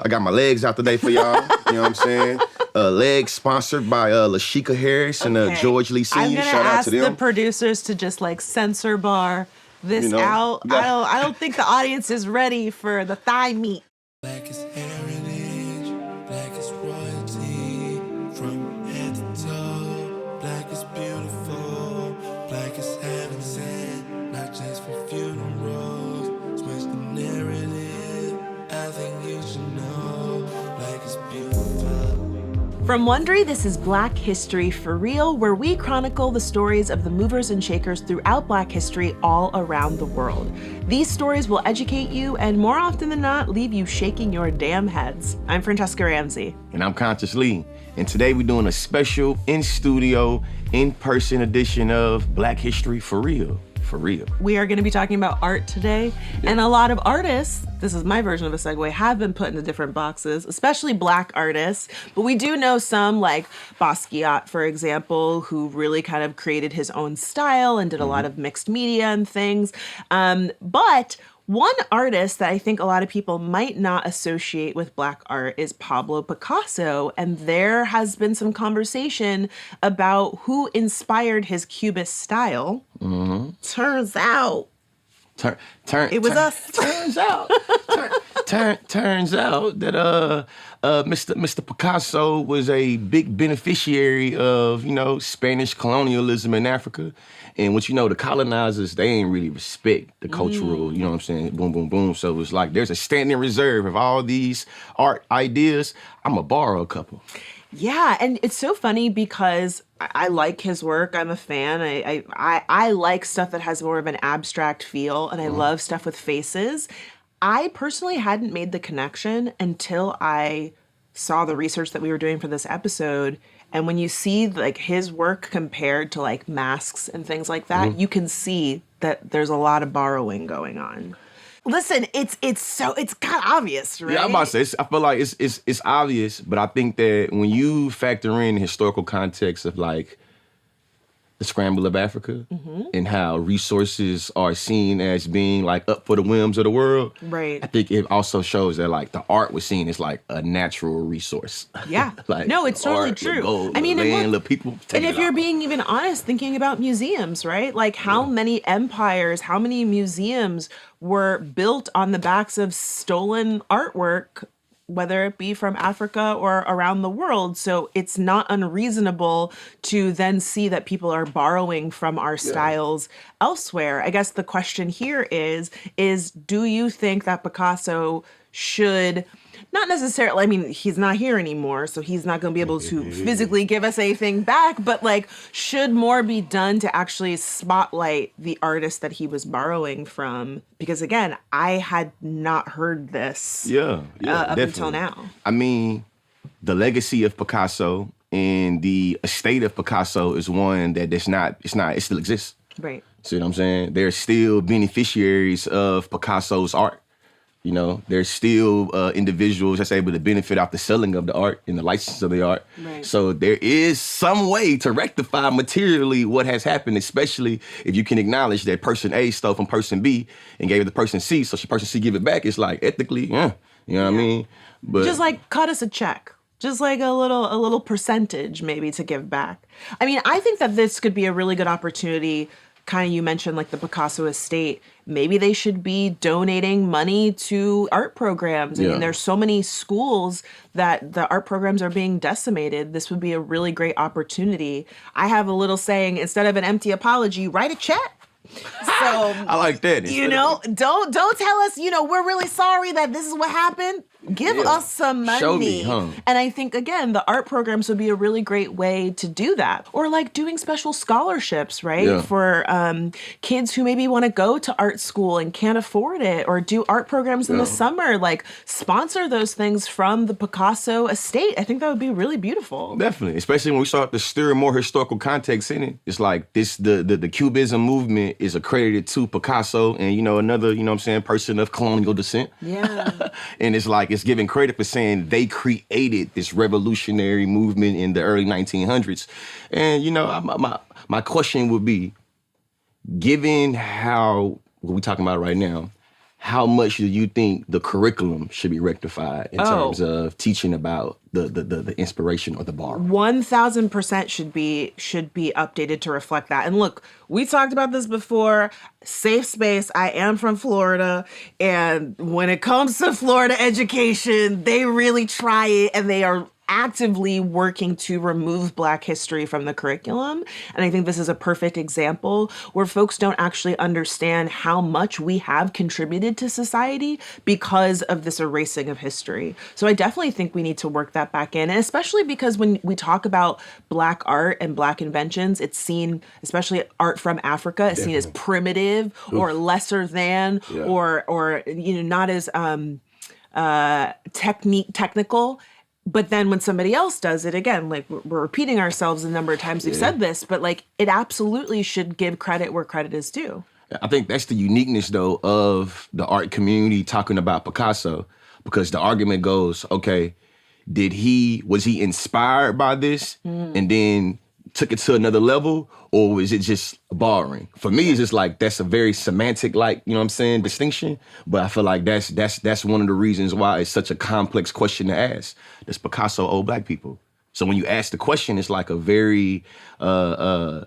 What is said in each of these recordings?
I got my legs out today for y'all. You know what I'm saying? Legs sponsored by Lashika Harris and George Lee Sr. I'm gonna Shout out to them. ask the producers to just like censor bar this out. Yeah. I don't think the audience is ready for the thigh meat. Black is heritage, black is royalty, from head to toe. Black is beautiful, black is heaven sent, not just for funerals. Switch the narrative, I think you should know. Black is beautiful. From Wondery, this is Black History for Real, where we chronicle the stories of the movers and shakers throughout Black history all around the world. These stories will educate you and more often than not, leave you shaking your damn heads. I'm Franchesca Ramsey. And I'm Conscious Lee. And today we're doing a special in-studio, in-person edition of Black History for Real. For real. We are going to be talking about art today, and a lot of artists, this is my version of a segue, have been put into different boxes, especially Black artists, but we do know some like Basquiat, for example, who really kind of created his own style and did a lot of mixed media and things. But one artist that I think a lot of people might not associate with Black art is Pablo Picasso, and there has been some conversation about who inspired his Cubist style. Turns out, it was us. Turns out that Mr. Picasso was a big beneficiary of, Spanish colonialism in Africa. And the colonizers, they ain't really respect the cultural, you know what I'm saying, boom, boom, boom. So it's like there's a standing reserve of all these art ideas. I'm going to borrow a couple. Yeah, and it's so funny because I like his work. I'm a fan. I like stuff that has more of an abstract feel, and I love stuff with faces. I personally hadn't made the connection until I saw the research that we were doing for this episode. And when you see like his work compared to like masks and things like that, you can see that there's a lot of borrowing going on. Listen, it's kind of obvious, right? Yeah, I'm about to say, I feel like it's obvious, but I think that when you factor in the historical context of like the scramble of Africa and how resources are seen as being like up for the whims of the world, right? I think it also shows that like the art was seen as like a natural resource. Yeah, like no, it's totally art, true. The gold, I mean, the land, and the people. And if you're being even honest, thinking about museums, right? Like how many empires, how many museums were built on the backs of stolen artwork, whether it be from Africa or around the world. So it's not unreasonable to then see that people are borrowing from our styles elsewhere. I guess the question here is do you think that Picasso should, not necessarily, I mean, he's not here anymore, so he's not going to be able to physically give us anything back, but like, should more be done to actually spotlight the artist that he was borrowing from? Because again, I had not heard this up until now. I mean, the legacy of Picasso and the estate of Picasso is one that it still exists. Right. See what I'm saying? They're still beneficiaries of Picasso's art. There's still individuals that's able to benefit off the selling of the art and the license of the art. Right. So there is some way to rectify materially what has happened, especially if you can acknowledge that person A stole from person B and gave it to person C, so person C give it back. It's like ethically, you know what I mean? But just like cut us a check. Just like a little percentage maybe to give back. I mean, I think that this could be a really good opportunity. Kind of, you mentioned like the Picasso estate. Maybe they should be donating money to art programs. I mean, there's so many schools that the art programs are being decimated. This would be a really great opportunity. I have a little saying, instead of an empty apology, write a check. So I like that. Don't tell us, we're really sorry that this is what happened. Give us some money. Show me, huh? And I think, again, the art programs would be a really great way to do that. Or like doing special scholarships, right? Yeah. For kids who maybe want to go to art school and can't afford it, or do art programs in the summer, like sponsor those things from the Picasso estate. I think that would be really beautiful. Definitely, especially when we start to stir more historical context in it. It's like the Cubism movement is accredited to Picasso and, another, person of colonial descent. Yeah. And it's like, it's giving credit for saying they created this revolutionary movement in the early 1900s. And, my question would be, given how, what we're talking about right now, how much do you think the curriculum should be rectified in terms of teaching about the inspiration or the borrowing? 1000% should be updated to reflect that. And look, we talked about this before. Safe space. I am from Florida, and when it comes to Florida education, they really try it, and they are actively working to remove Black history from the curriculum. And I think this is a perfect example where folks don't actually understand how much we have contributed to society because of this erasing of history. So I definitely think we need to work that back in, and especially because when we talk about Black art and Black inventions, it's seen, especially art from Africa, it's seen as primitive or lesser than, or not as technical. But then when somebody else does it, again, like we're repeating ourselves a number of times we've said this, but like it absolutely should give credit where credit is due. I think that's the uniqueness, though, of the art community talking about Picasso, because the argument goes, okay, was he inspired by this and then took it to another level, or was it just borrowing? For me, it's just like, that's a very semantic, like, you know what I'm saying, distinction. But I feel like that's one of the reasons why it's such a complex question to ask. Does Picasso owe Black people? So when you ask the question, it's like a very, a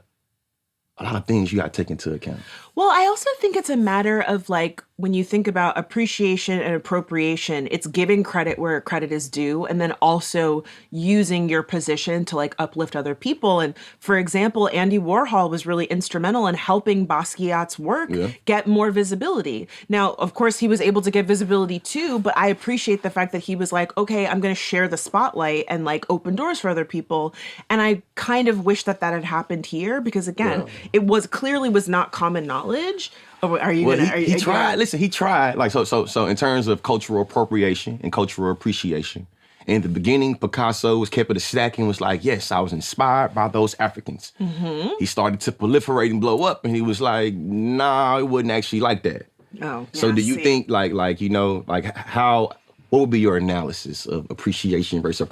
lot of things you got to take into account. Well, I also think it's a matter of like, when you think about appreciation and appropriation, it's giving credit where credit is due, and then also using your position to like uplift other people. And for example, Andy Warhol was really instrumental in helping Basquiat's work get more visibility. Now, of course, he was able to get visibility too, but I appreciate the fact that he was like, okay, I'm going to share the spotlight and like open doors for other people. And I kind of wish that had happened here, because again, it was clearly not common knowledge. Are you gonna? He tried. Listen, he tried. Like so. In terms of cultural appropriation and cultural appreciation, in the beginning, Picasso was kept at a stack and was like, "Yes, I was inspired by those Africans." Mm-hmm. He started to proliferate and blow up, and he was like, "Nah, it wasn't actually like that." Oh. So do you think how? What would be your analysis of appreciation versus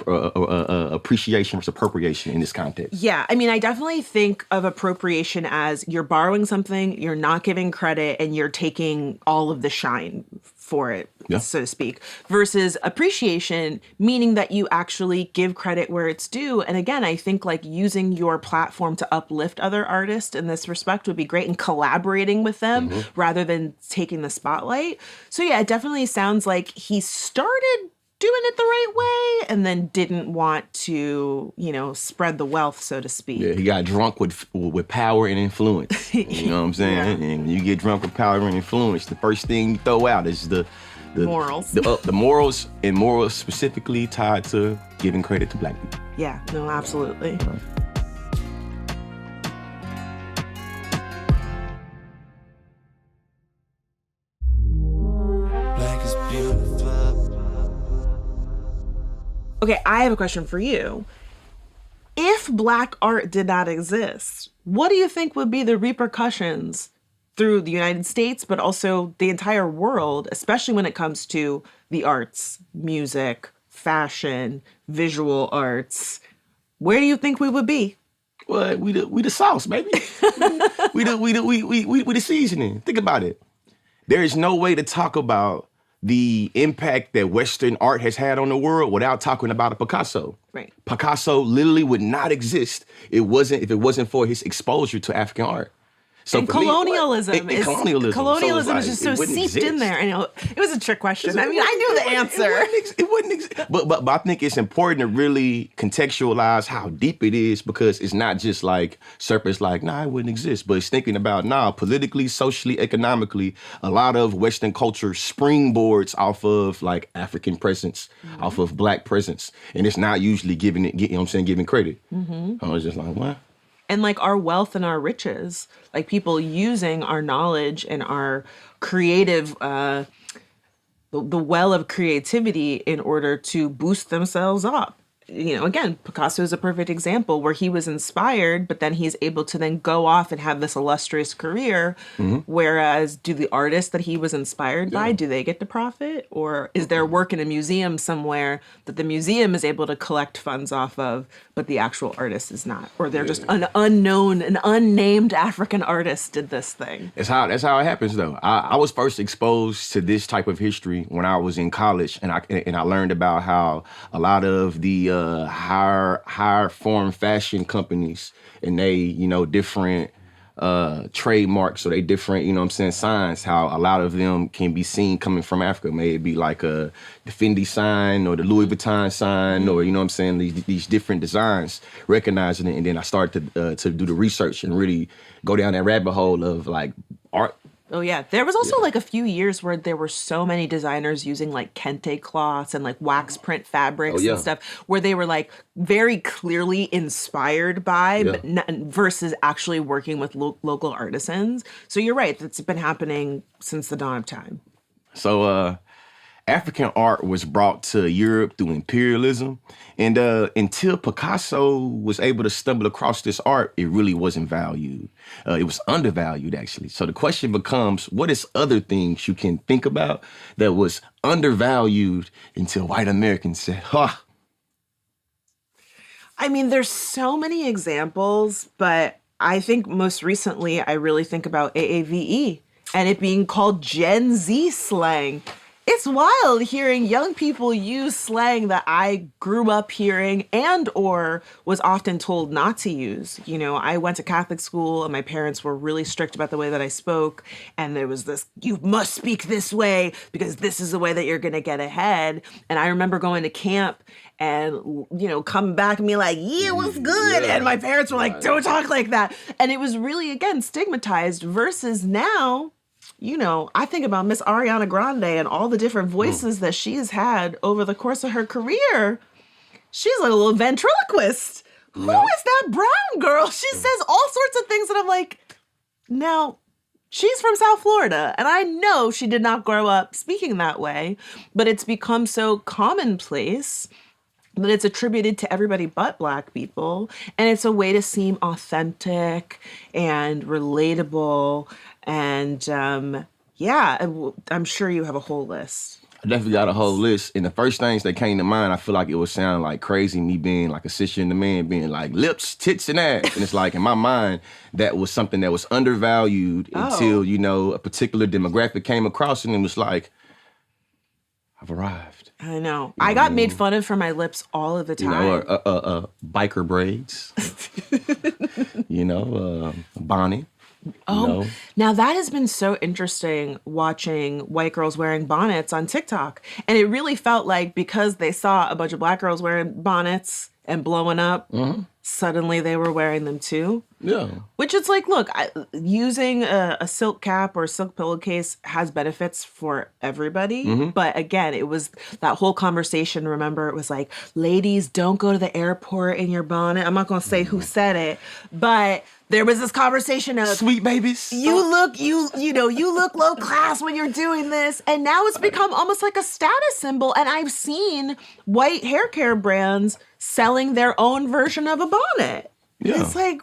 appropriation in this context? Yeah, I mean, I definitely think of appropriation as you're borrowing something, you're not giving credit, and you're taking all of the shine for it, so to speak, versus appreciation, meaning that you actually give credit where it's due. And again, I think like using your platform to uplift other artists in this respect would be great, and collaborating with them rather than taking the spotlight. So yeah, it definitely sounds like he started doing it the right way and then didn't want to, spread the wealth, so to speak. Yeah, he got drunk with power and influence. You know what I'm saying? And when you get drunk with power and influence, the first thing you throw out is the morals. The morals, and morals specifically tied to giving credit to Black people. Yeah, no, absolutely. Black is beautiful. Okay, I have a question for you. If Black art did not exist, what do you think would be the repercussions through the United States, but also the entire world, especially when it comes to the arts, music, fashion, visual arts? Where do you think we would be? Well, we the sauce, baby. we the seasoning. Think about it. There is no way to talk about the impact that Western art has had on the world without talking about a Picasso. Right. Picasso literally would not exist if it wasn't for his exposure to African art. So and colonialism. Colonialism is just so seeped in there. I know it was a trick question. I mean, I knew the answer. It wouldn't exist. But I think it's important to really contextualize how deep it is, because it's not just like surface, like, nah, it wouldn't exist. But it's thinking about, politically, socially, economically, a lot of Western culture springboards off of like African presence, off of Black presence. And it's not usually giving credit. I was just like, what? And like our wealth and our riches, like people using our knowledge and our creative, the well of creativity in order to boost themselves up. again, Picasso is a perfect example where he was inspired, but then he's able to then go off and have this illustrious career. Whereas, do the artists that he was inspired by, do they get to profit? Or is there work in a museum somewhere that the museum is able to collect funds off of, but the actual artist is not? Or they're just an unnamed African artist did this thing. That's how it happens, though. I was first exposed to this type of history when I was in college, and I learned about how a lot of the higher form fashion companies and they different trademarks, or they different signs, how a lot of them can be seen coming from Africa. May it be like the Fendi sign or the Louis Vuitton sign, or these different designs, recognizing it. And then I started to do the research and really go down that rabbit hole of like art. Oh, yeah. There was also like a few years where there were so many designers using like kente cloths and like wax print fabrics and stuff, where they were like very clearly inspired by, but versus actually working with local artisans. So you're right. It's been happening since the dawn of time. So African art was brought to Europe through imperialism. And until Picasso was able to stumble across this art, it really wasn't valued. It was undervalued, actually. So the question becomes, what is other things you can think about that was undervalued until white Americans said, ha? I mean, there's so many examples, but I think most recently I really think about AAVE and it being called Gen Z slang. It's wild hearing young people use slang that I grew up hearing and or was often told not to use. I went to Catholic school and my parents were really strict about the way that I spoke. And there was this, you must speak this way because this is the way that you're going to get ahead. And I remember going to camp and, coming back and being like, yeah, what's good? And my parents were like, don't talk like that. And it was really, again, stigmatized versus now. I think about Miss Ariana Grande and all the different voices that she's had over the course of her career. She's like a little ventriloquist. Who is that brown girl? She says all sorts of things that I'm like, now, she's from South Florida, and I know she did not grow up speaking that way, but it's become so commonplace that it's attributed to everybody but Black people, and it's a way to seem authentic and relatable. And I'm sure you have a whole list. I definitely got a whole list. And the first things that came to mind, I feel like it would sound like crazy, me being like a cisgender man, being like lips, tits, and ass. And it's like, in my mind, that was something that was undervalued until, a particular demographic came across and it was like, I've arrived. I know. I got made fun of for my lips all of the time. Biker braids. Bonnet. Now that has been so interesting watching white girls wearing bonnets on TikTok. And it really felt like because they saw a bunch of Black girls wearing bonnets and blowing up, suddenly they were wearing them too. Yeah. Which it's like, look, using a silk cap or a silk pillowcase has benefits for everybody. But again, it was that whole conversation. Remember, it was like, ladies, don't go to the airport in your bonnet. I'm not going to say who said it, but there was this conversation of sweet babies. You look low class when you're doing this. And now it's become almost like a status symbol. And I've seen white hair care brands selling their own version of a bonnet. Yeah. It's like,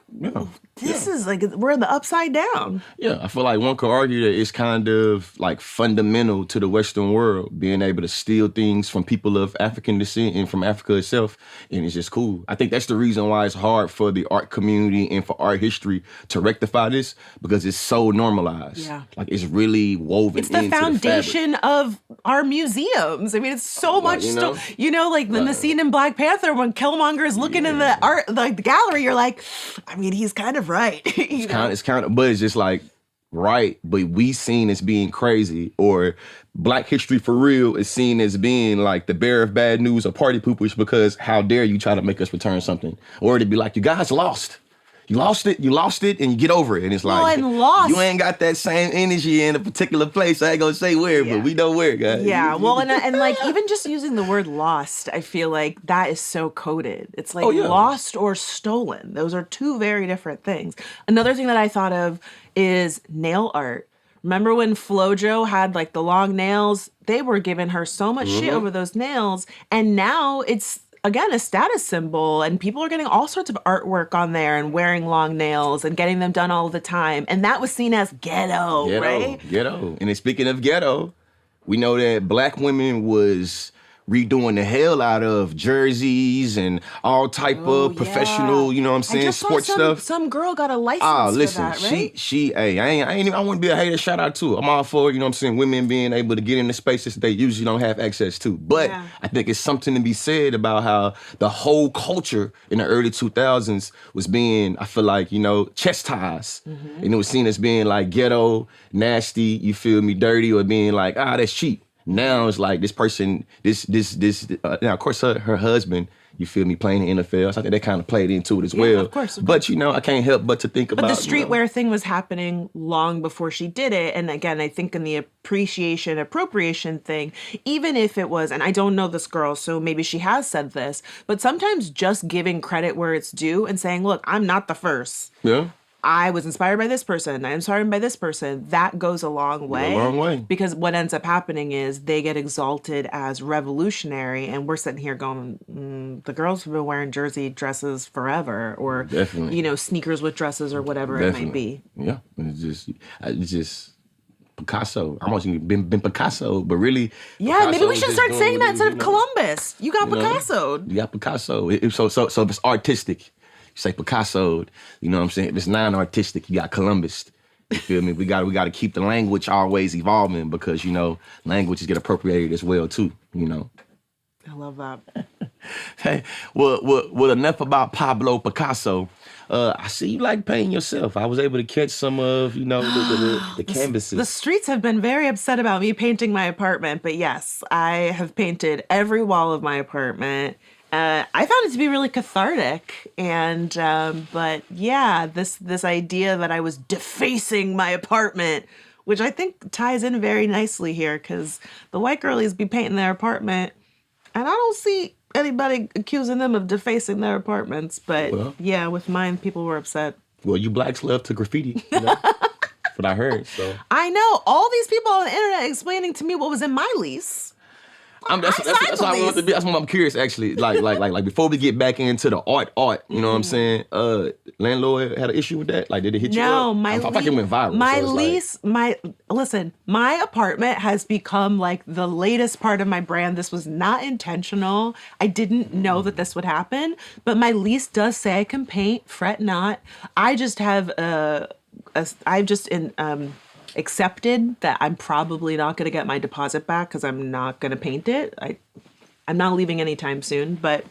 this is like, we're in the upside down. Yeah, I feel like one could argue that it's kind of like fundamental to the Western world, being able to steal things from people of African descent and from Africa itself. And it's just cool. I think that's the reason why it's hard for the art community and for art history to rectify this, because it's so normalized. Yeah. Like it's really woven into It's the foundation of our museums. I mean, it's so much still, like the scene in Black Panther when Killmonger is looking in the art, like the gallery, you're like, I mean, he's kind of right. It's kind of, but it's just like, right, but we seen as being crazy, or Black history for real is seen as being like the bearer of bad news or party poopers, because how dare you try to make us return something? Or to be like, you guys lost. You lost it, and you get over it. And it's like, you ain't got that same energy in a particular place. I ain't gonna say where, but we know where, guys. Yeah, well, and like even just using the word lost, I feel like that is so coded. It's like lost or stolen. Those are two very different things. Another thing that I thought of is nail art. Remember when FloJo had like the long nails? They were giving her so much shit over those nails. And now it's again, a status symbol, and people are getting all sorts of artwork on there and wearing long nails and getting them done all the time. And that was seen as ghetto, right? Ghetto. And then speaking of ghetto, we know that black women was redoing the hell out of jerseys and all type of professional, you know what I'm saying, sports stuff. Some girl got a license Listen, for that, right? hey, I want to be a hater. Shout out to her. I'm all for, you know what I'm saying, women being able to get into spaces that they usually don't have access to. But I think it's something to be said about how the whole culture in the early 2000s was being, I feel like, you know, chastised. And it was seen as being like ghetto, nasty, you feel me, dirty, or being like, that's cheap. Now it's like this person, now of course her husband, you feel me, playing the NFL. So I think that kind of played into it as well. Of course. But, you know, I can't help but to think about. But the streetwear thing was happening long before she did it. And again, I think in the appropriation thing, even if it was, and I don't know this girl, so maybe she has said this, but sometimes just giving credit where it's due and saying, look, I'm not the first. Yeah. I was inspired by this person. I'm inspired by this person. That goes a long way. A long way. Because what ends up happening is they get exalted as revolutionary, and we're sitting here going, the girls have been wearing jersey dresses forever, or Definitely. you know, sneakers with dresses, or whatever it might be. Yeah, it's just Picasso. I almost been Picasso, but really. Yeah, Picasso maybe we should start saying that instead of you know. Columbus. You got Picasso. You got Picasso. So if it's artistic, you say Picasso. You know what I'm saying? If it's non-artistic, you got Columbus. You feel me? We got to keep the language always evolving, because, you know, languages get appropriated as well too. You know. I love that. Hey, well, enough about Pablo Picasso. I see you like painting yourself. I was able to catch some of, you know, the canvases. The streets have been very upset about me painting my apartment, but yes, I have painted every wall of my apartment. I found it to be really cathartic, and but yeah, this idea that I was defacing my apartment, which I think ties in very nicely here, because the white girlies be painting their apartment, and I don't see anybody accusing them of defacing their apartments. But yeah, with mine, people were upset. Well, you blacks love to graffiti. You know? That's what I heard. So I know all these people on the internet explaining to me what was in my lease. That's why I want to be. That's why I'm curious, actually. Like before we get back into the art, you know what I'm saying? Landlord had an issue with that. Like, did it hit you up? I thought it went viral. My lease, my apartment has become like the latest part of my brand. This was not intentional. I didn't know that this would happen, but my lease does say I can paint. Fret not. I just have accepted that I'm probably not going to get my deposit back, because I'm not going to paint it. I'm not leaving anytime soon, but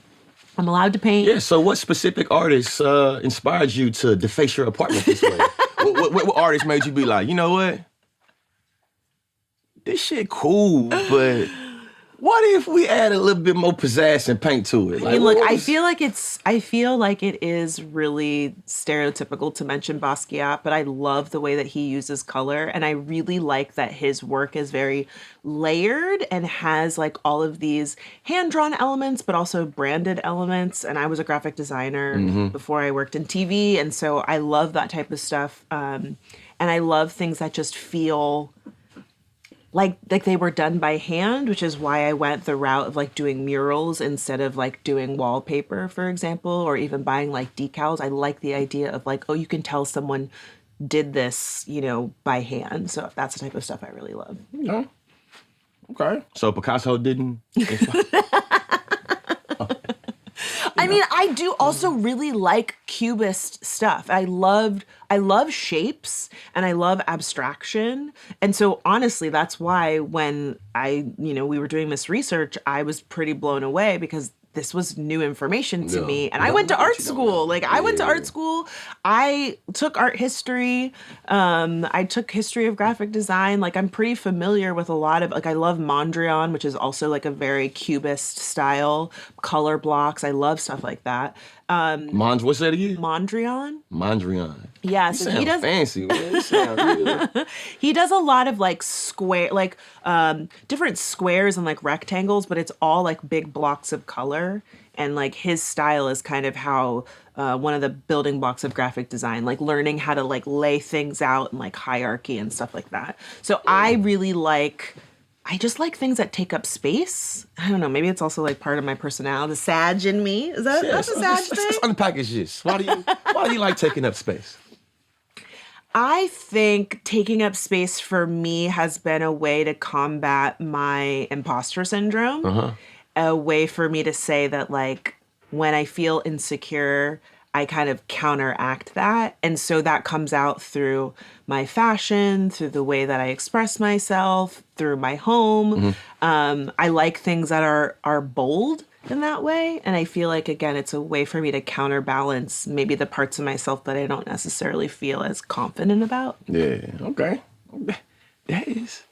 I'm allowed to paint. Yeah, so what specific artists inspired you to deface your apartment this way? what artist made you be like, you know what? This shit cool, but what if we add a little bit more pizzazz and paint to it? I mean, look, I feel like it is really stereotypical to mention Basquiat, but I love the way that he uses color, and I really like that his work is very layered and has like all of these hand-drawn elements, but also branded elements. And I was a graphic designer before I worked in TV, and so I love that type of stuff. And I love things that just feel like they were done by hand, which is why I went the route of like doing murals instead of like doing wallpaper, for example, or even buying like decals. I like the idea of like, oh, you can tell someone did this, you know, by hand. So that's the type of stuff I really love. Yeah. Okay. So Picasso didn't. I mean, I do also really like Cubist stuff. I love shapes and I love abstraction. And so honestly, that's why when we were doing this research, I was pretty blown away, because this was new information to me. And I went to art school. I went to art school. I took art history. I took history of graphic design. Like, I'm pretty familiar with a lot of, like, I love Mondrian, which is also like a very Cubist style, color blocks. I love stuff like that. What's that again? Mondrian. Yeah, so he does fancy. Man. Sound good. He does a lot of like square, like different squares and like rectangles, but it's all like big blocks of color. And like his style is kind of how one of the building blocks of graphic design, like learning how to like lay things out and like hierarchy and stuff like that. So I really like I just like things that take up space. I don't know. Maybe it's also like part of my personality. The Sag in me. Is that that's a Sag let's thing? unpackage this. Why do you like taking up space? I think taking up space for me has been a way to combat my imposter syndrome. A way for me to say that, like, when I feel insecure, I kind of counteract that. And so that comes out through my fashion, through the way that I express myself, through my home. I like things that are bold in that way. And I feel like, again, it's a way for me to counterbalance maybe the parts of myself that I don't necessarily feel as confident about. Yeah, okay. That is.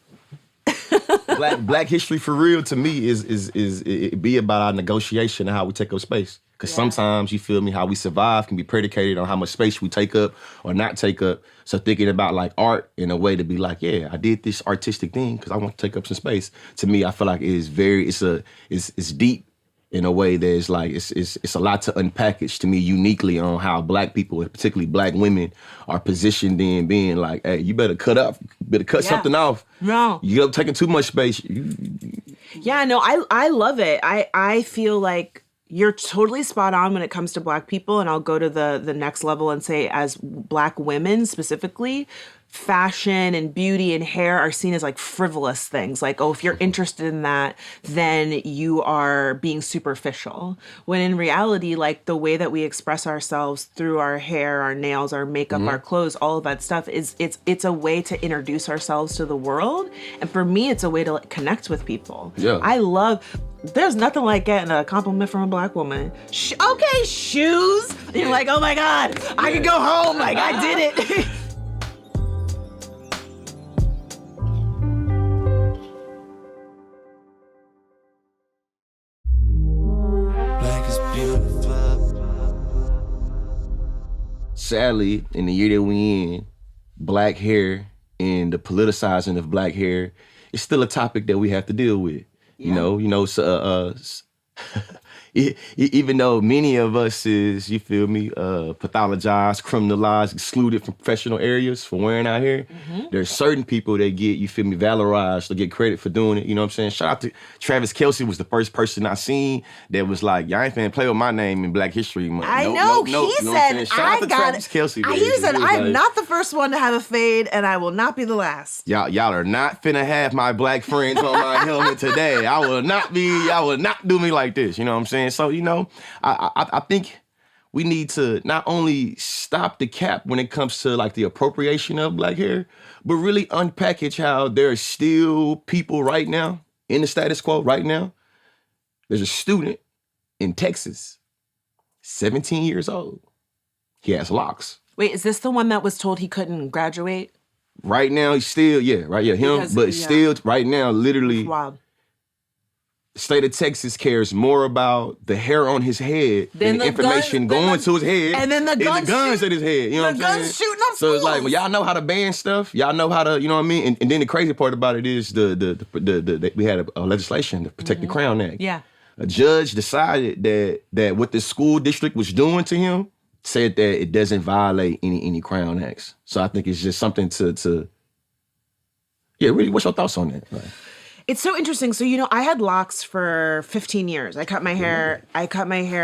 Black history for real to me is it be about our negotiation and how we take up space. Because sometimes, you feel me, how we survive can be predicated on how much space we take up or not take up. So thinking about like art in a way to be like, yeah, I did this artistic thing because I want to take up some space. To me, I feel like it's deep in a way that is like, it's a lot to unpackage to me uniquely on how Black people, and particularly Black women, are positioned in being like, hey, you better cut something off. No. You're taking too much space. Yeah, no, I love it. I feel like you're totally spot on when it comes to Black people, and I'll go to the next level and say, as Black women specifically, fashion and beauty and hair are seen as like frivolous things. Like, oh, if you're interested in that, then you are being superficial. When in reality, like, the way that we express ourselves through our hair, our nails, our makeup, our clothes, all of that stuff it's a way to introduce ourselves to the world. And for me, it's a way to like connect with people. Yeah. There's nothing like getting a compliment from a Black woman. Okay, shoes. And you're like, oh my God, I can go home. Like, I did it. Black is beautiful. Sadly, in the year that we in, Black hair and the politicizing of Black hair is still a topic that we have to deal with. Even though many of us is, you feel me, pathologized, criminalized, excluded from professional areas for wearing our hair, there's certain people that get, you feel me, valorized or get credit for doing it. You know what I'm saying? Shout out to Travis Kelce, was the first person I seen that was like, y'all ain't finna play with my name in Black History Month. I know. He said, shout out to Travis Kelce. Man. He said, I'm like, not the first one to have a fade, and I will not be the last. Y'all are not finna have my Black friends on my helmet today. Y'all will not do me like this. You know what I'm saying? So, you know, I think we need to not only stop the cap when it comes to like the appropriation of Black hair, but really unpackage how there are still people right now in the status quo right now. There's a student in Texas, 17 years old. He has locks. Wait, is this the one that was told he couldn't graduate? Right now, he's still, him, still right now, literally. Wow. The state of Texas cares more about the hair on his head than the information going to his head and then the guns at his head. You know what I'm saying? Guns shooting up So it's like, schools. well, y'all know how to ban stuff. Y'all know how to, you know what I mean? And then the crazy part about it is we had a legislation to protect the Crown Act. Yeah. A judge decided that what the school district was doing to him said that it doesn't violate any Crown Acts. So I think it's just something to really, what's your thoughts on that? Like, It's so interesting. So, you know, I had locks for 15 years. I cut my hair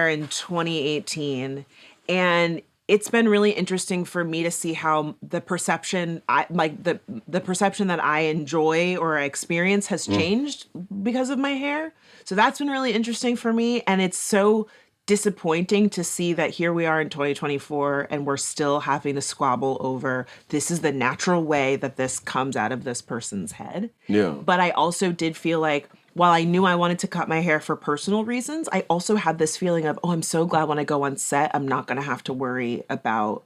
in 2018. And it's been really interesting for me to see how the perception the perception that I enjoy or I experience has changed because of my hair. So that's been really interesting for me. And it's so disappointing to see that here we are in 2024 and we're still having to squabble over this is the natural way that this comes out of this person's head. Yeah. But I also did feel like while I knew I wanted to cut my hair for personal reasons, I also had this feeling of, oh, I'm so glad when I go on set, I'm not going to have to worry about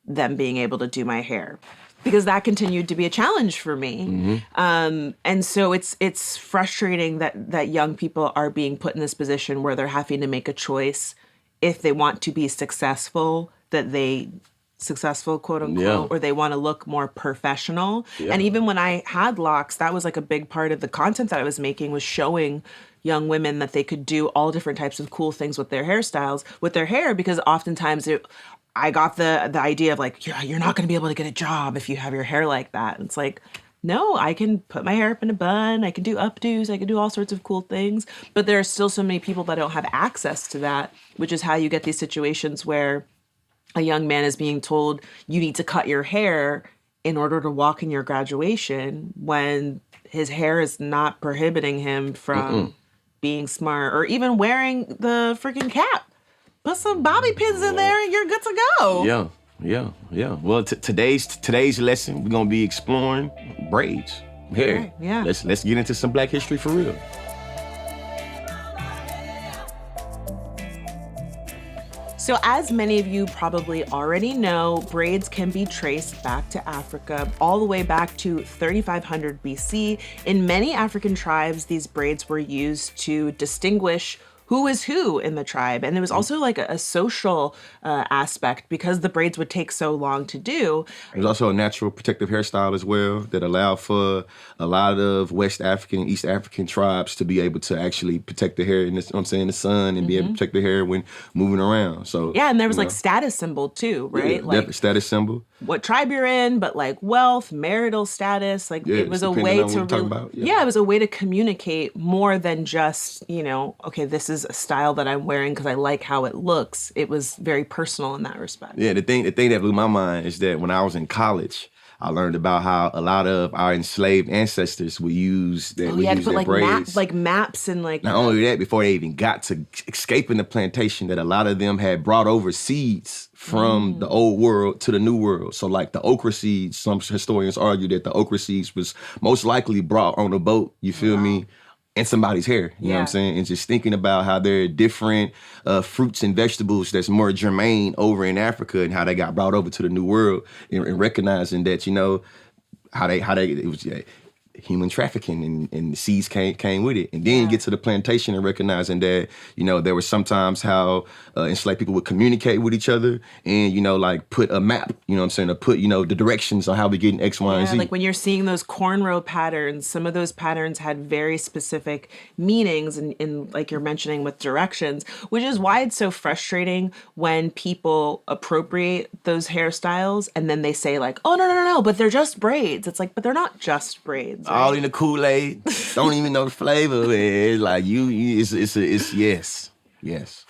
them being able to do my hair. Because that continued to be a challenge for me. And so it's frustrating that young people are being put in this position where they're having to make a choice if they want to be successful, quote unquote, or they want to look more professional. Yeah. And even when I had locks, that was like a big part of the content that I was making was showing young women that they could do all different types of cool things with their hairstyles, with their hair, because oftentimes I got the idea of like, you're not going to be able to get a job if you have your hair like that. And it's like, no, I can put my hair up in a bun, I can do updos, I can do all sorts of cool things. But there are still so many people that don't have access to that, which is how you get these situations where a young man is being told you need to cut your hair in order to walk in your graduation when his hair is not prohibiting him from being smart or even wearing the freaking cap. Put some bobby pins in there and you're good to go. Yeah. Well, today's lesson, we're gonna be exploring braids. Hair. Okay, yeah. Let's get into some Black history for real. So as many of you probably already know, braids can be traced back to Africa, all the way back to 3500 BC. In many African tribes, these braids were used to distinguish who is who in the tribe. And there was also like a social aspect because the braids would take so long to do. There's also a natural protective hairstyle as well that allowed for a lot of West African and East African tribes to be able to actually protect their hair in the sun and be able to protect their hair when moving around. So yeah, and there was like status symbol too, right? Yeah, like status symbol. What tribe you're in, but like wealth, marital status, like it was a way to it was a way to communicate more than just, okay, this is a style that I'm wearing because I like how it looks. It was very personal in that respect. Yeah, the thing that blew my mind is that when I was in college, I learned about how a lot of our enslaved ancestors would use that. You had to put like maps and like. Not only that, before they even got to escaping the plantation, that a lot of them had brought over seeds from the old world to the new world. So like the okra seeds, some historians argue that the okra seeds was most likely brought on a boat. You feel me? And somebody's hair, you know what I'm saying? And just thinking about how there are different fruits and vegetables that's more germane over in Africa and how they got brought over to the New World and recognizing that, how it was human trafficking and the seeds came with it. And then you get to the plantation and recognizing that, there was sometimes how enslaved people would communicate with each other and, like put a map, or put, the directions on how we get in X, Y, and Z. Like when you're seeing those cornrow patterns, some of those patterns had very specific meanings in like you're mentioning with directions, which is why it's so frustrating when people appropriate those hairstyles and then they say like, oh, no, but they're just braids. It's like, but they're not just braids. Right? All in the Kool-Aid, don't even know the flavor. It's like it's yes.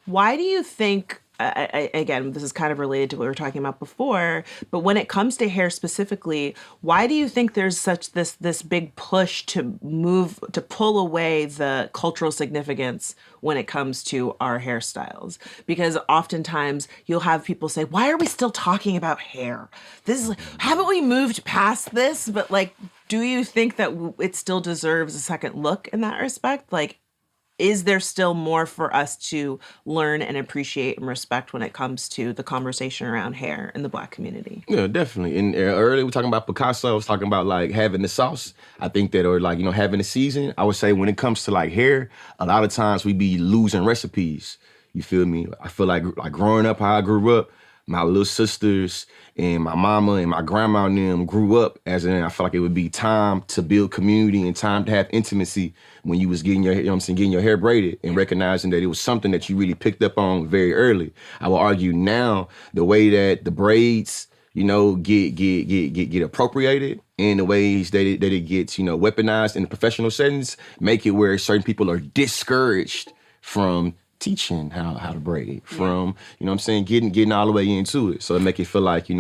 Why do you think? Again, this is kind of related to what we were talking about before, but when it comes to hair specifically, why do you think there's such this big push to pull away the cultural significance when it comes to our hairstyles? Because oftentimes you'll have people say, why are we still talking about hair? Haven't we moved past this? But like, do you think that it still deserves a second look in that respect? Like, is there still more for us to learn and appreciate and respect when it comes to the conversation around hair in the Black community? Yeah, definitely. And earlier we were talking about Picasso. I was talking about like having the sauce. I think that, or like, having the season. I would say when it comes to like hair, a lot of times we be losing recipes. You feel me? I feel like growing up how I grew up, my little sisters and my mama and my grandma and them grew up I feel like it would be time to build community and time to have intimacy when you was getting your, getting your hair braided and recognizing that it was something that you really picked up on very early. I will argue now the way that the braids, get appropriated and the ways that it gets, weaponized in the professional settings make it where certain people are discouraged from teaching how to braid from, getting all the way into it. So it make it feel like, we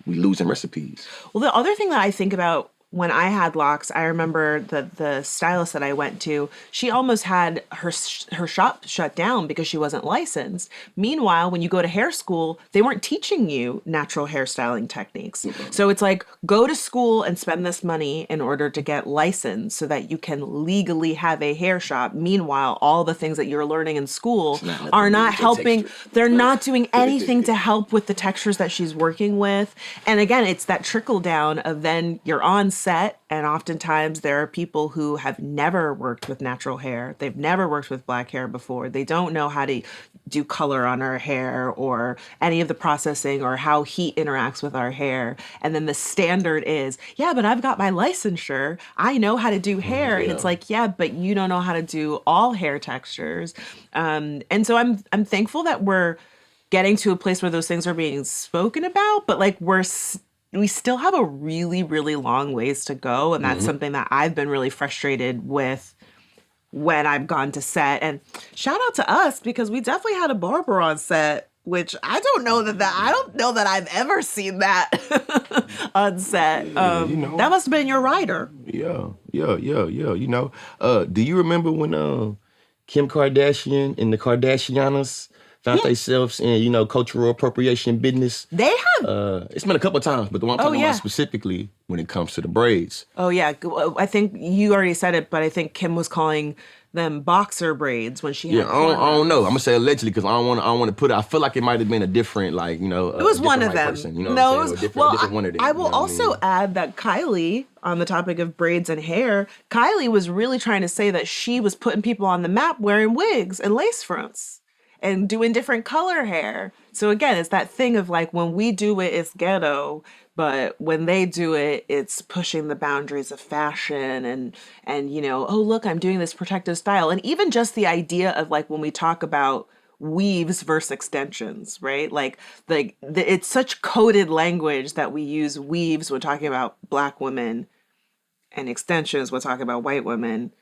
losing recipes. Well, the other thing that I think about when I had locks, I remember the stylist that I went to, she almost had her shop shut down because she wasn't licensed. Meanwhile, when you go to hair school, they weren't teaching you natural hairstyling techniques. So it's like, go to school and spend this money in order to get licensed so that you can legally have a hair shop. Meanwhile, all the things that you're learning in school are not helping. They're not doing anything to help with the textures that she's working with. And again, it's that trickle down of then you're on set, and oftentimes there are people who have never worked with natural hair. They've never worked with black hair before. They don't know how to do color on our hair or any of the processing or how heat interacts with our hair. And then the standard is, yeah, but I've got my licensure. I know how to do hair. And it's like, yeah, but you don't know how to do all hair textures. And so I'm thankful that we're getting to a place where those things are being spoken about, but like we're we still have a really, really long ways to go. And that's something that I've been really frustrated with when I've gone to set. And shout out to us, because we definitely had a barber on set, which I don't know that I've ever seen that on set. That must have been your writer. Yeah. You know, do you remember when Kim Kardashian and the Kardashianas found themselves in, you know, cultural appropriation business? They have. It's been a couple of times, but the one I'm talking about specifically when it comes to the braids. Oh, yeah. I think you already said it, but I think Kim was calling them boxer braids when she had I don't know. I'm gonna say allegedly because I don't want to put it. I feel like it might have been a different, like, you know, it was one of them. Person, you know, no, it was different one of them. I will also add that Kylie, on the topic of braids and hair, Kylie was really trying to say that she was putting people on the map wearing wigs and lace fronts and doing different color hair. So again, it's that thing of like, when we do it, it's ghetto, but when they do it, it's pushing the boundaries of fashion and you know, oh look, I'm doing this protective style. And even just the idea of like when we talk about weaves versus extensions, right? It's such coded language that we use weaves when talking about Black women and extensions when talking about white women.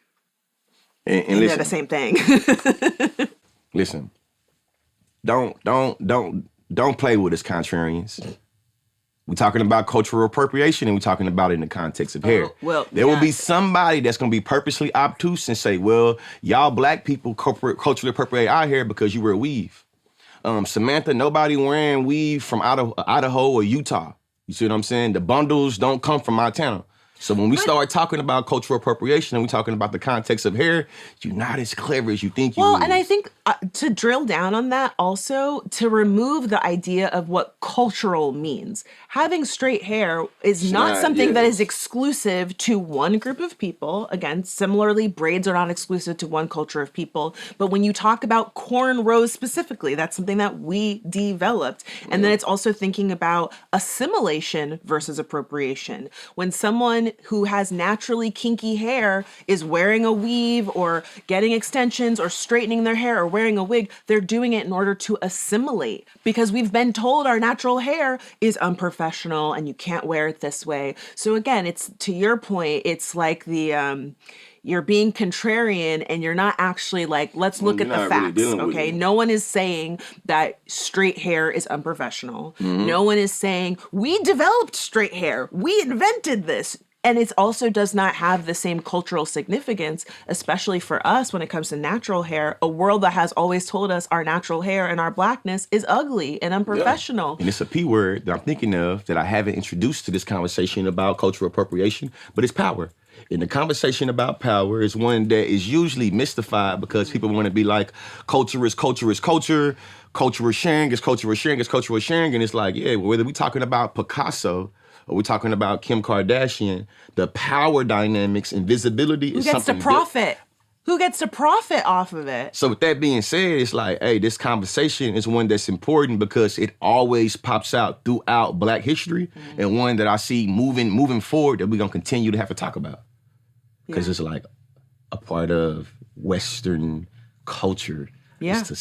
And listen, they're the same thing. Listen. Don't play with us, contrarians. We're talking about cultural appropriation, and we're talking about it in the context of hair. There will be somebody that's going to be purposely obtuse and say, well, y'all Black people culturally appropriate our hair because you wear weave. Samantha, nobody wearing weave from Idaho or Utah. You see what I'm saying? The bundles don't come from our town. So when we start talking about cultural appropriation and we're talking about the context of hair, you're not as clever as you think you are. Well, and I think to drill down on that also, to remove the idea of what cultural means. Having straight hair is not something that is exclusive to one group of people. Again, similarly, braids are not exclusive to one culture of people. But when you talk about cornrows specifically, that's something that we developed. And then it's also thinking about assimilation versus appropriation. When someone who has naturally kinky hair is wearing a weave or getting extensions or straightening their hair or wearing a wig, they're doing it in order to assimilate, because we've been told our natural hair is unprofessional and you can't wear it this way. So again, it's to your point, it's like the you're being contrarian and you're not actually like, let's look at the facts, okay? No one is saying that straight hair is unprofessional. No one is saying we developed straight hair, we invented this. And it also does not have the same cultural significance, especially for us when it comes to natural hair, a world that has always told us our natural hair and our Blackness is ugly and unprofessional. Yeah. And it's a P word that I'm thinking of that I haven't introduced to this conversation about cultural appropriation, but it's power. And the conversation about power is one that is usually mystified because people want to be like, culture is culture is culture, culture is sharing is culture is sharing is culture is sharing. And it's like, yeah, whether we're talking about Picasso or we're talking about Kim Kardashian, the power dynamics and visibility is something. Who gets to profit? Who gets to profit off of it? So with that being said, it's like, hey, this conversation is one that's important because it always pops out throughout Black history and one that I see moving forward that we're going to continue to have to talk about. Because it's like a part of Western culture is to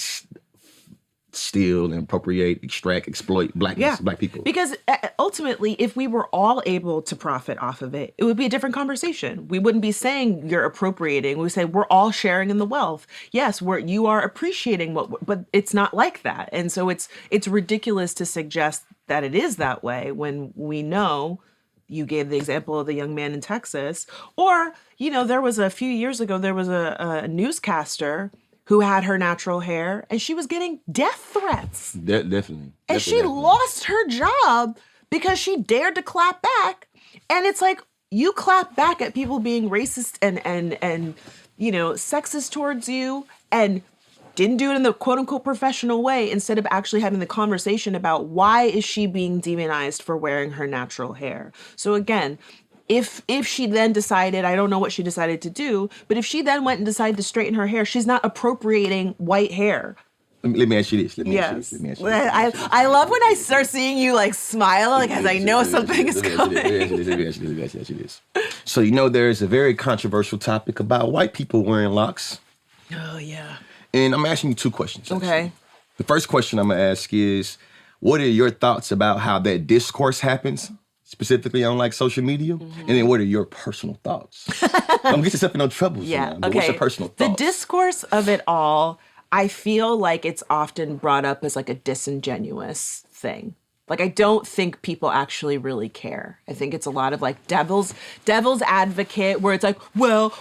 steal and appropriate, extract, exploit Black people. Because ultimately, if we were all able to profit off of it, it would be a different conversation. We wouldn't be saying you're appropriating. We would say we're all sharing in the wealth. Yes, you are appreciating but it's not like that. And so it's ridiculous to suggest that it is that way when we know. You gave the example of the young man in Texas, or, you know, there was a few years ago, there was a newscaster who had her natural hair and she was getting death threats. Definitely. And she lost her job because she dared to clap back. And it's like, you clap back at people being racist and you know, sexist towards you and didn't do it in the quote unquote professional way instead of actually having the conversation about why is she being demonized for wearing her natural hair. So again, if she then decided, I don't know what she decided to do, but if she then went and decided to straighten her hair, she's not appropriating white hair. Let me ask you this. I love when I start seeing you like smile, like as I know something is coming. Let me ask you this. So you know there's a very controversial topic about white people wearing locks. Oh yeah. And I'm asking you two questions. Okay. Actually. The first question I'm going to ask is, what are your thoughts about how that discourse happens specifically on like social media? And then what are your personal thoughts? Don't get yourself in no trouble. Yeah. But what's your personal The thoughts? discourse of it all, I feel like it's often brought up as like a disingenuous thing. Like, I don't think people actually really care. I think it's a lot of like devil's advocate where it's like, well.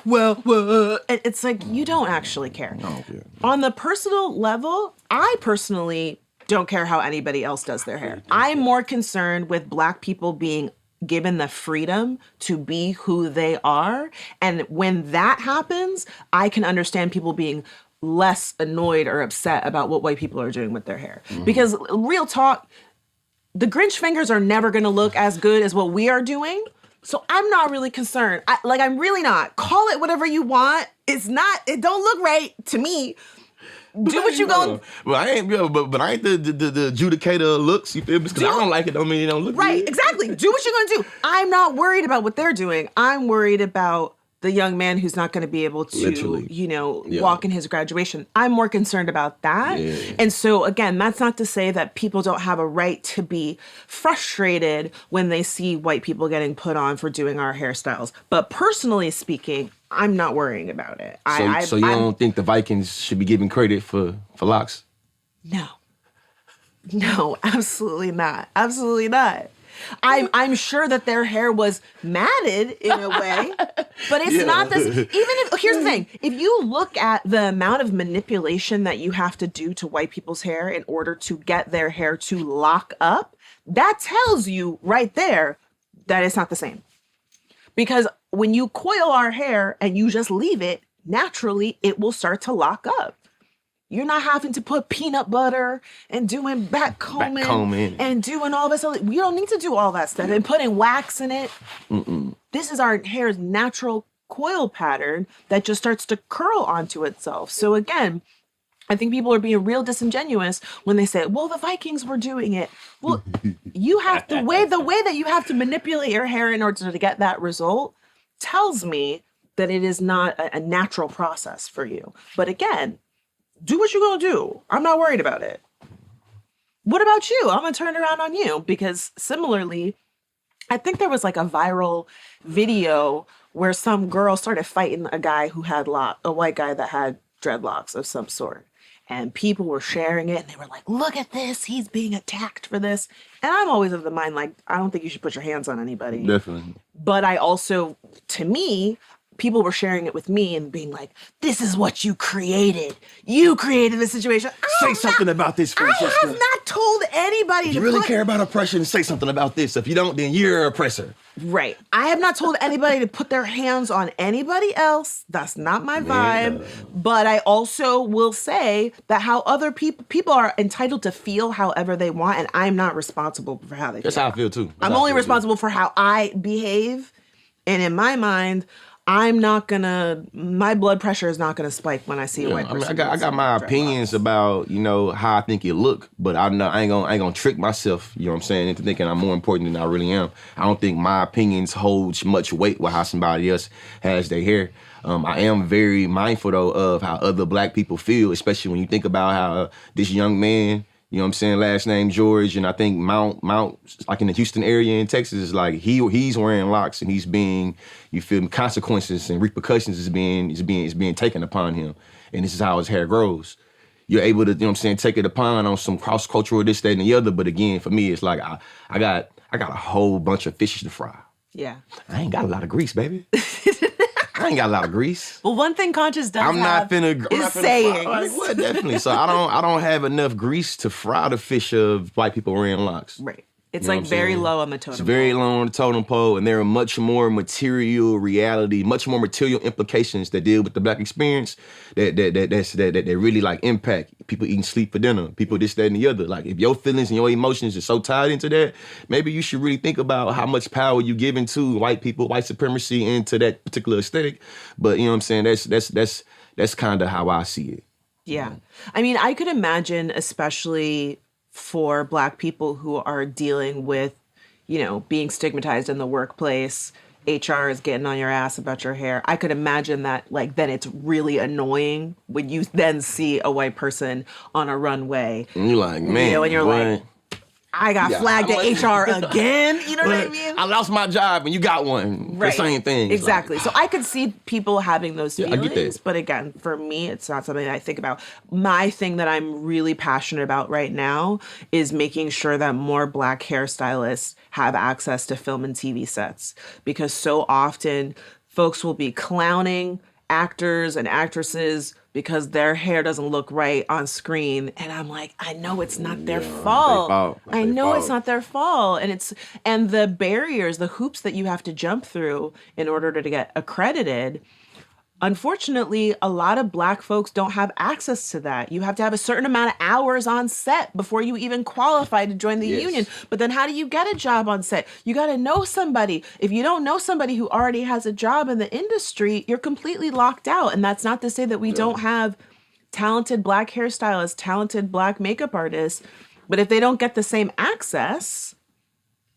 And it's like, you don't actually care. No, yeah. On the personal level, I personally don't care how anybody else does their hair. I'm more concerned with Black people being given the freedom to be who they are. And when that happens, I can understand people being less annoyed or upset about what white people are doing with their hair. Because real talk, the Grinch fingers are never going to look as good as what we are doing. So I'm not really concerned. I'm really not. Call it whatever you want. It don't look right to me. Do what you going to. But I ain't the adjudicator of looks, you feel me? Because I don't like it, don't mean it don't look Right, good. exactly. Do what you're going to do. I'm not worried about what they're doing. I'm worried about the young man who's not going to be able to, Literally. walk in his graduation. I'm more concerned about that. Yeah. And so, again, that's not to say that people don't have a right to be frustrated when they see white people getting put on for doing our hairstyles. But personally speaking, I'm not worrying about it. So you don't think the Vikings should be given credit for locks? No, absolutely not. Absolutely not. I'm sure that their hair was matted in a way, but it's not this. Even if, here's the thing, if you look at the amount of manipulation that you have to do to white people's hair in order to get their hair to lock up, that tells you right there that it's not the same. Because when you coil our hair and you just leave it, naturally it will start to lock up. You're not having to put peanut butter and doing back combing. And doing all this. We don't need to do all that stuff and putting wax in it. This is our hair's natural coil pattern that just starts to curl onto itself. So again, I think people are being real disingenuous when they say, well, the Vikings were doing it. Well, you have the way that you have to manipulate your hair in order to get that result tells me that it is not a natural process for you. But again, do what you're going to do. I'm not worried about it. What about you? I'm going to turn around on you because similarly, I think there was like a viral video where some girl started fighting a guy who had a white guy that had dreadlocks of some sort. And people were sharing it and they were like, look at this. He's being attacked for this. And I'm always of the mind, like, I don't think you should put your hands on anybody. Definitely. But I also, to me, people were sharing it with me and being like, this is what you created. You created this situation. Say something about this, Franchesca. I have not told anybody If you really care about oppression, say something about this. If you don't, then you're an oppressor. Right. I have not told anybody to put their hands on anybody else. That's not my vibe. Yeah. But I also will say that how other people are entitled to feel however they want, and I'm not responsible for how they feel. That's how I feel too. I'm only responsible for how I behave. And in my mind, I'm not gonna. My blood pressure is not gonna spike when I see a white person. I got my opinions about how I think it look, but I ain't gonna trick myself. You know what I'm saying? Into thinking I'm more important than I really am. I don't think my opinions hold much weight with how somebody else has their hair. I am very mindful though of how other Black people feel, especially when you think about how this young man. You know what I'm saying? Last name George, and I think Mount, like in the Houston area in Texas, is like he's wearing locks and he's being, you feel me, consequences and repercussions is being taken upon him, and this is how his hair grows. You're able to, you know what I'm saying, take it upon on some cross cultural this, that, and the other. But again, for me, it's like I got a whole bunch of fishes to fry. Yeah. I ain't got a lot of grease, baby. I ain't got a lot of grease. Well, one thing Conscious does I'm not finna sayings. Fry. Like, what? Definitely. So I don't have enough grease to fry the fish of white people wearing locks. Right. It's You know like what I'm very saying? low on the totem It's very low on the totem pole, and there are much more material reality, much more material implications that deal with the Black experience that really like impact people eating sleep for dinner, people this, that, and the other. Like if your feelings and your emotions are so tied into that, maybe you should really think about how much power you give into white people, white supremacy, into that particular aesthetic. But you know what I'm saying? That's kind of how I see it. Yeah. I mean, I could imagine, especially for Black people who are dealing with, being stigmatized in the workplace, HR is getting on your ass about your hair. I could imagine that, then it's really annoying when you then see a white person on a runway. And you're like, man, and you're like, I got flagged at HR again. You know what I mean? I lost my job and you got one. Right. The same thing. Exactly. Like, so I could see people having those I get feelings, that. but again, for me, it's not something that I think about. My thing that I'm really passionate about right now is making sure that more Black hairstylists have access to film and TV sets, because so often folks will be clowning actors and actresses because their hair doesn't look right on screen, and I'm like, I know it's not their fault. I know it's not their fault, and the barriers, the hoops that you have to jump through in order to get accredited. Unfortunately, a lot of Black folks don't have access to that. You have to have a certain amount of hours on set before you even qualify to join the union. But then how do you get a job on set? You got to know somebody. If you don't know somebody who already has a job in the industry, you're completely locked out. And that's not to say that we don't have talented Black hairstylists, talented Black makeup artists. But if they don't get the same access,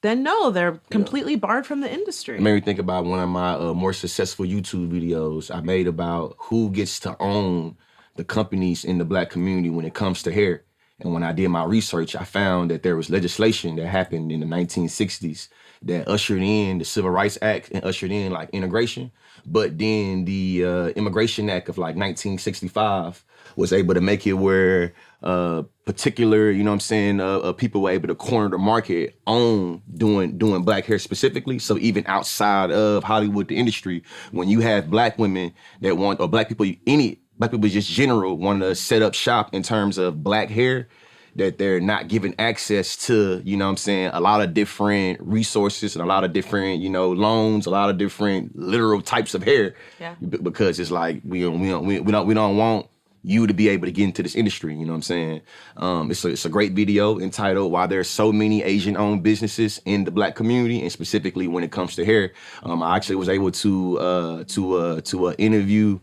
then no, they're completely barred from the industry. It made me think about one of my more successful YouTube videos I made about who gets to own the companies in the Black community when it comes to hair. And when I did my research, I found that there was legislation that happened in the 1960s that ushered in the Civil Rights Act and ushered in like integration. But then the Immigration Act of like 1965 was able to make it where particular, you know what I'm saying, people were able to corner the market on doing Black hair specifically. So even outside of Hollywood, the industry, when you have Black women that want, or Black people, Black people just general want to set up shop in terms of Black hair, that they're not given access to, you know what I'm saying, a lot of different resources and a lot of different, you know, loans, a lot of different literal types of hair. Yeah. Because it's like we don't want you to be able to get into this industry, you know what I'm saying? It's a great video entitled "Why There's So Many Asian-Owned Businesses in the Black Community," and specifically when it comes to hair. I actually was able to interview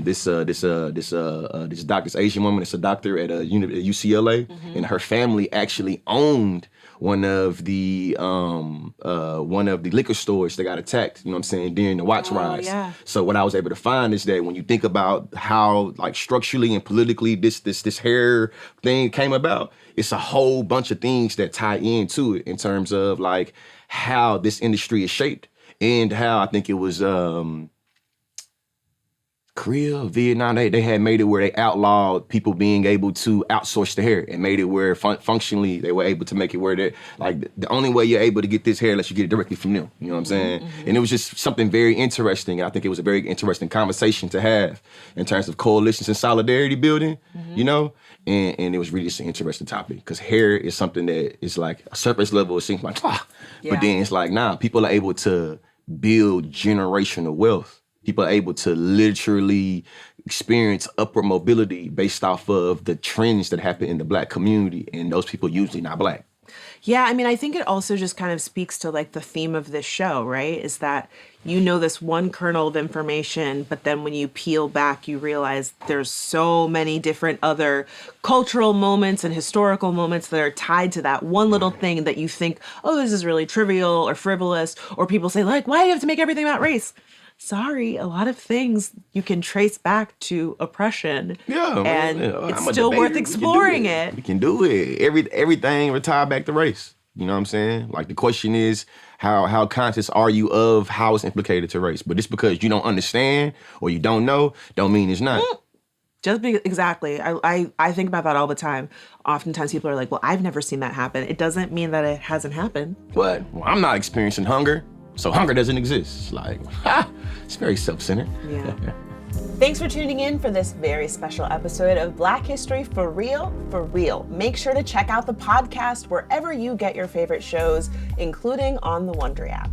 this doctor, this Asian woman. It's a doctor at UCLA, and her family actually owned one of the liquor stores that got attacked, you know what I'm saying, during the watch riots. Yeah. So what I was able to find is that when you think about how like structurally and politically this hair thing came about, it's a whole bunch of things that tie into it in terms of like how this industry is shaped, and how I think it was Korea, Vietnam, they had made it where they outlawed people being able to outsource the hair, and made it where functionally they were able to make it where that like the only way you're able to get this hair unless you get it directly from them. You know what I'm saying? And it was just something very interesting. I think it was a very interesting conversation to have in terms of coalitions and solidarity building, you know? And it was really just an interesting topic, because hair is something that is like a surface level, it seems like, but then it's like, nah, people are able to build generational wealth. People are able to literally experience upward mobility based off of the trends that happen in the Black community, and those people usually not Black. Yeah, I mean, I think it also just kind of speaks to like the theme of this show, right? Is that you know this one kernel of information, but then when you peel back, you realize there's so many different other cultural moments and historical moments that are tied to that one little thing that you think, oh, this is really trivial or frivolous, or people say like, why do you have to make everything about race? Sorry, a lot of things you can trace back to oppression. Yeah, and man, it's still worth exploring it. We can do it. Everything retired back to race. You know what I'm saying? Like the question is, how conscious are you of how it's implicated to race? But just because you don't understand or you don't know, don't mean it's not. Exactly. I think about that all the time. Oftentimes people are like, well, I've never seen that happen. It doesn't mean that it hasn't happened. What? Well, I'm not experiencing hunger, so hunger doesn't exist. Like, it's very self-centered. Yeah. Thanks for tuning in for this very special episode of Black History for Real, for Real. Make sure to check out the podcast wherever you get your favorite shows, including on the Wondery app.